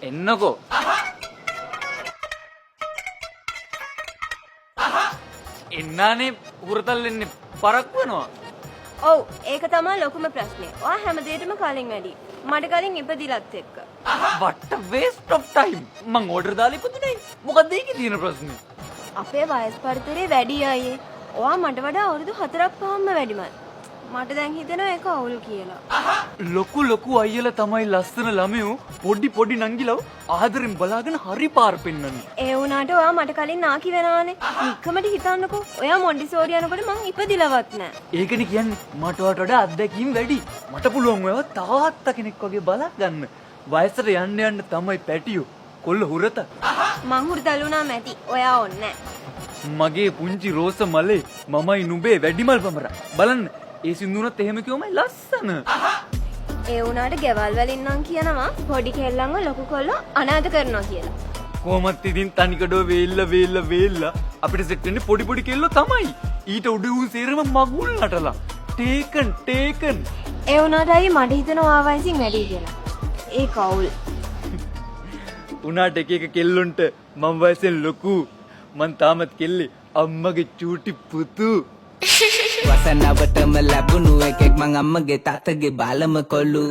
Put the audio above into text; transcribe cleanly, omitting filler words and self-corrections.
එන්නකෝ. එන්නානේ හුරතල් එන්නේ පරක් වෙනවා. ඔව් ඒක තමයි ලොකුම ප්‍රශ්නේ. ඔයා හැමදේටම කලින් වැඩි. මට කලින් ඉපදිලත් එක්ක. what a waste of time. මං ඕඩර් දාලා ඉපදුනේ. මොකක්ද ඒකේ තියෙන ප්‍රශ්නේ? අපේ වයස් පරිතරේ වැඩි අයියේ. ඔයා මට වඩා අවුරුදු 4ක් 5ක්ම වැඩිමල්. මට දැන් හිතෙනවා ඒක අවුල් කියලා. ලොකු අයියලා තමයි ලස්සන ළමයෝ පොඩි නංගිලව ආදරෙන් බලාගෙන හරි පාර පෙන්නන්නේ. ඒ වුණාට ඔයා මට කලින් නාකි වෙනවානේ. නිකමට හිතන්නකෝ. ඔයා මොන්ටිසෝරි යනකොට මං ඉපදිලවත් නෑ. ඒකනේ කියන්නේ මට වඩා අත්දැකීම් වැඩි. මට පුළුවන් ඔයව තාත්තා කෙනෙක් වගේ බලා ගන්න. වයසට යන්න තමයි පැටියෝ. කොල්ල හුරත. මං හුරුතලුණා මැටි. ඔයා ඕන්නේ මගේ පුංචි රෝස මලේ මමයි නුඹේ වැඩිමල් පමර. බලන්න ඒ සින්දුනත් එහෙම කිව්වමයි ලස්සන. ඒ වුණාට ගෙවල් වලින් නම් කියනවා පොඩි කෙල්ලන්ව ලොකු කොල්ලෝ අනාථ කරනවා කියලා. කොහොමත් ඉතින් තනිකඩෝ වේල්ල අපිට සෙට් වෙන්නේ පොඩි කෙල්ලෝ තමයි. ඊට උඩ ඌ සේරම මගුල් නටලා. ටේකන්. ඒ වුණාට අයි මට හිතෙනවා ආ වයසින් වැඩි කියලා. ඒ කවුල්. උනාට එක කෙල්ලොන්ට මම වයසෙන් ලොකු. මං තාමත් කෙල්ලේ අම්මගේ චූටි පුතු. වසනවටම ලැබුණු එකෙක් මං අම්මගේ තාත්තගේ බාලම කොල්ලු